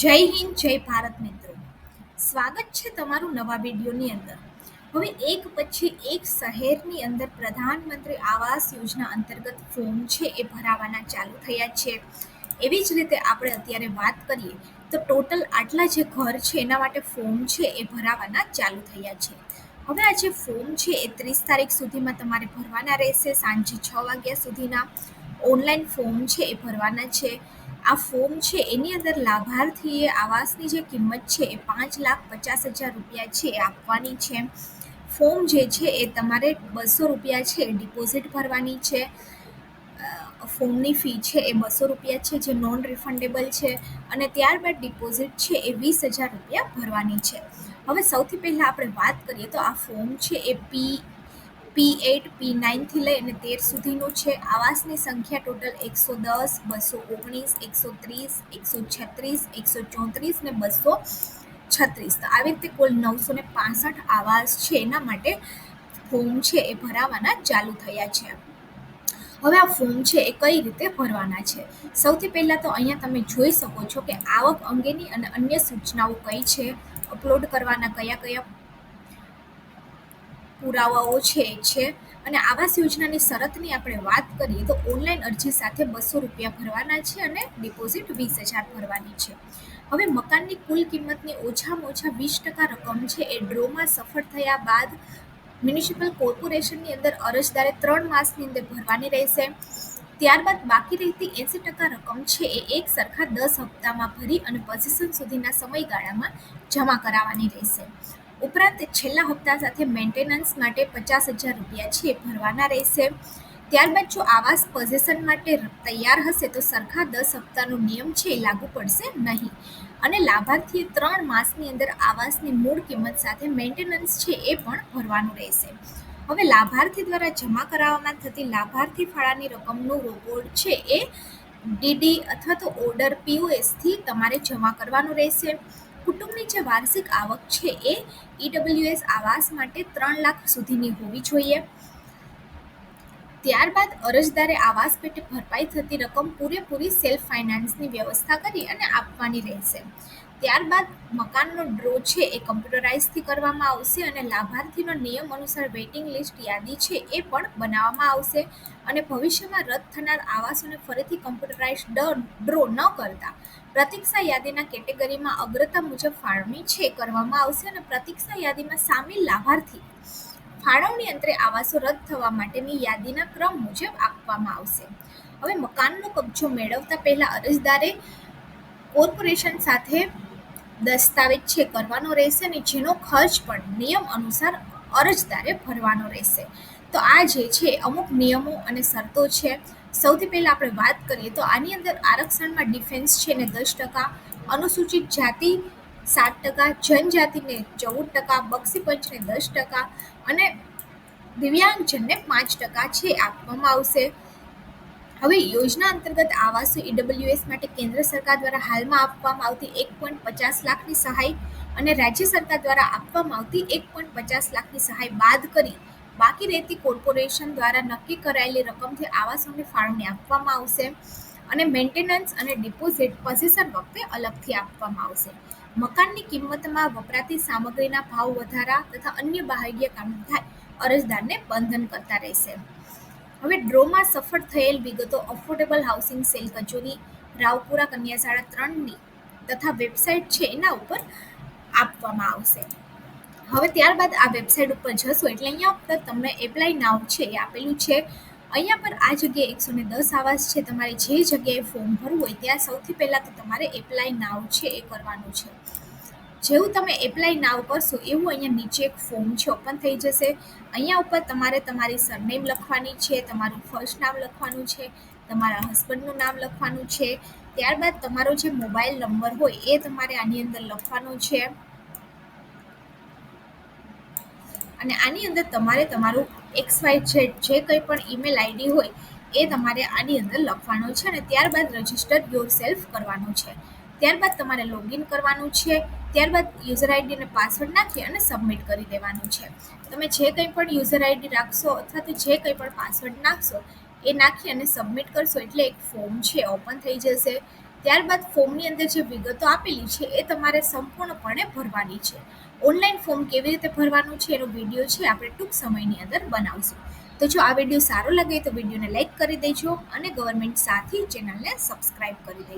જય હિન્દ, જય ભારત મિત્રો. સ્વાગત છે તમારું નવા વિડીયોની અંદર. હવે એક પછી એક શહેરની અંદર પ્રધાનમંત્રી આવાસ યોજના અંતર્ગત ફોર્મ છે એ ભરાવાના ચાલુ થયા છે. એવી જ રીતે આપણે અત્યારે વાત કરીએ તો ટોટલ આટલા જે ઘર છે એના માટે ફોર્મ છે એ ભરાવાના ચાલુ થયા છે. હવે આ જે ફોર્મ છે એ 30 તારીખ સુધીમાં તમારે ભરવાના રહેશે. સાંજે 6 વાગ્યા સુધીના ઓનલાઈન ફોર્મ છે એ ભરવાના છે. આ ફોર્મ છે એની અંદર લાભાર્થીએ આવાસની જે કિંમત છે એ 5,50,000 રૂપિયા છે એ આપવાની છે. ફોર્મ જે છે એ તમારે 200 રૂપિયા છે ડિપોઝિટ ભરવાની છે. ફોર્મની ફી છે એ 200 રૂપિયા છે, જે નોન રિફંડેબલ છે, અને ત્યારબાદ ડિપોઝિટ છે એ 20,000 રૂપિયા ભરવાની છે. હવે સૌથી પહેલાં આપણે વાત કરીએ તો આ ફોર્મ છે એ P8 P9થી લઈ અને 13 સુધીનું છે. આવાસની સંખ્યા ટોટલ 110, 219, 130, 136, 134 ને 236. તો આવી રીતે કુલ 965 આવાસ છે એના માટે ફોર્મ છે એ ભરાવાના ચાલુ થયા છે. હવે આ ફોર્મ છે એ કઈ રીતે ભરવાના છે? સૌથી પહેલાં તો અહીંયા તમે જોઈ શકો છો કે આવક અંગેની અને અન્ય સૂચનાઓ કઈ છે, અપલોડ કરવાના કયા કયા પુરાવાઓ છે. અને આવાસ યોજનાની શરતની આપણે વાત કરીએ તો ઓનલાઈન અરજી સાથે 200 રૂપિયા ભરવાના છે અને ડિપોઝિટ 20,000 ભરવાની છે. હવે મકાનની કુલ કિંમતની ઓછામાં ઓછા 20% રકમ છે એ ડ્રોમાં સફળ થયા બાદ મ્યુનિસિપલ કોર્પોરેશનની અંદર અરજદારે 3 માસની અંદર ભરવાની રહેશે. ત્યારબાદ બાકી રહેતી 80% રકમ છે એ એક સરખા 10 હપ્તામાં ભરી અને પોઝિશન સુધીના સમયગાળામાં જમા કરાવવાની રહેશે. ઉપરાંત છેલ્લા હપ્તા સાથે મેન્ટેનન્સ માટે 50,000 રૂપિયા છે ભરવાના રહેશે. ત્યારબાદ જો આવાસ પોઝિશન માટે તૈયાર હશે તો સરખા 10 હપ્તાનો નિયમ છે એ લાગુ પડશે નહીં, અને લાભાર્થીએ 3 માસની અંદર આવાસની મૂળ કિંમત સાથે મેન્ટેનન્સ છે એ પણ ભરવાનું રહેશે. હવે લાભાર્થી દ્વારા જમા કરાવવામાં થતી લાભાર્થી ફાળાની રકમનું રોકડ છે એ ડીડી અથવા તો ઓર્ડર POS થી તમારે જમા કરવાનું રહેશે. કુટુંબની જે વાર્ષિક આવક છે એ EWS આવાસ માટે 3 લાખ સુધીની હોવી જોઈએ. ત્યારબાદ અરજદારે આવાસ પેટે ભરપાઈ થતી રકમ પૂરેપૂરી સેલ્ફ ફાઇનાન્સની વ્યવસ્થા કરી અને આપવાની રહેશે. ત્યારબાદ મકાનનો ડ્રો છે એ કમ્પ્યુટરાઇઝથી કરવામાં આવશે અને લાભાર્થીનો નિયમ અનુસાર વેઇટિંગ લિસ્ટ યાદી છે એ પણ બનાવવામાં આવશે. અને ભવિષ્યમાં રદ થનાર આવાસોને ફરીથી કમ્પ્યુટરાઇઝ ડ્રો ન કરતા પ્રતીક્ષા યાદીના કેટેગરીમાં અગ્રતા મુજબ ફાળવણી છે કરવામાં આવશે અને પ્રતીક્ષા યાદીમાં સામેલ લાભાર્થી ફાળવણી અંતરે આવાસો રદ થવા માટેની યાદીના ક્રમ મુજબ આપવામાં આવશે. હવે મકાનનો કબજો મેળવતા પહેલા અરજદારે કોર્પોરેશન સાથે દસ્તાવેજ છે કરવાનો રહેશે અને જેનો ખર્ચ પણ નિયમ અનુસાર અરજદારે ભરવાનો રહેશે. તો આ જે છે અમુક નિયમો અને શરતો છે. સૌથી પહેલા આપણે વાત કરીએ તો આની અંદર આરક્ષણમાં ડિફેન્સ છે ને 10%, અનુસૂચિત જાતિ 7%, જનજાતિને 14%, બક્ષીપંચને 10% અને દિવ્યાંગજનને 5% છે આપવામાં આવશે. હવે યોજના અંતર્ગત આવાસો EWS માટે કેન્દ્ર સરકાર દ્વારા હાલમાં આપવામાં આવતી 1.50 લાખની સહાય અને રાજ્ય સરકાર દ્વારા આપવામાં આવતી 1.50 લાખની સહાય બાદ કરી બાકી રહેતી કોર્પોરેશન દ્વારા નક્કી કરાયેલી રકમથી આવાસોની ફાળવણી આપવામાં આવશે અને મેન્ટેનન્સ અને ડિપોઝિટ પોઝિશન વખતે અલગથી આપવામાં આવશે. મકાનની કિંમતમાં વપરાતી સામગ્રીના ભાવ વધારા તથા અન્ય બાહ્ય કામો થાય અરજદારને બંધન કરતા રહેશે. હવે ડ્રોમાં સફળ થયેલ વિગતો અફોર્ડેબલ હાઉસિંગ સેલ કચોરી, રાવપુરા કન્યાશાળા 3ની તથા વેબસાઇટ છે એના ઉપર આપવામાં આવશે. હવે ત્યારબાદ આ વેબસાઇટ ઉપર જશો એટલે અહીંયા ઉપર તમને એપ્લાય નાવ છે એ આપેલું છે. અહીંયા પર આ જગ્યાએ 110 આવાસ છે. તમારે જે જગ્યાએ ફોર્મ ભરવું હોય ત્યાં સૌથી પહેલાં તો તમારે એપ્લાય નાવ છે એ કરવાનું છે. જેવું તમે એપ્લાય નાવ કરશો એવું અહીંયા નીચે એક ફોર્મ છે ઓપન થઈ જશે. અહીંયા ઉપર તમારે તમારી સરનેમ લખવાની છે, તમારું ફર્સ્ટ નામ લખવાનું છે, તમારા હસબન્ડનું નામ લખવાનું છે. ત્યારબાદ તમારો જે મોબાઈલ નંબર હોય એ તમારે આની અંદર લખવાનો છે અને આની અંદર તમારે તમારું XYZ જે કંઈ પણ ઈમેલ આઈડી હોય એ તમારે આની અંદર લખવાનો છે અને ત્યારબાદ રજિસ્ટર યોર સેલ્ફ કરવાનું છે. ત્યારબાદ તમારે લોગિન કરવાનું છે. ત્યારબાદ યુઝર આઈડી અને પાસવર્ડ નાખી અને સબમિટ કરી દેવાનું છે. તમે જે કંઈ પણ યુઝર આઈડી રાખશો અથવા તો જે કંઈ પણ પાસવર્ડ નાખશો એ નાખી અને સબમિટ કરશો એટલે એક ફોર્મ છે ઓપન થઈ જશે. ત્યારબાદ ફોર્મની અંદર જે વિગતો આપેલી છે એ તમારે સંપૂર્ણપણે ભરવાની છે. ઓનલાઈન ફોર્મ કેવી રીતે ભરવાનું છે એનો વિડીયો છે આપણે ટૂંક સમયની અંદર બનાવશું. તો જો આ વિડીયો સારો લાગે તો વિડીયોને લાઈક કરી દેજો અને ગવર્મેન્ટ સાથી ચેનલને સબસ્ક્રાઈબ કરી દેજો.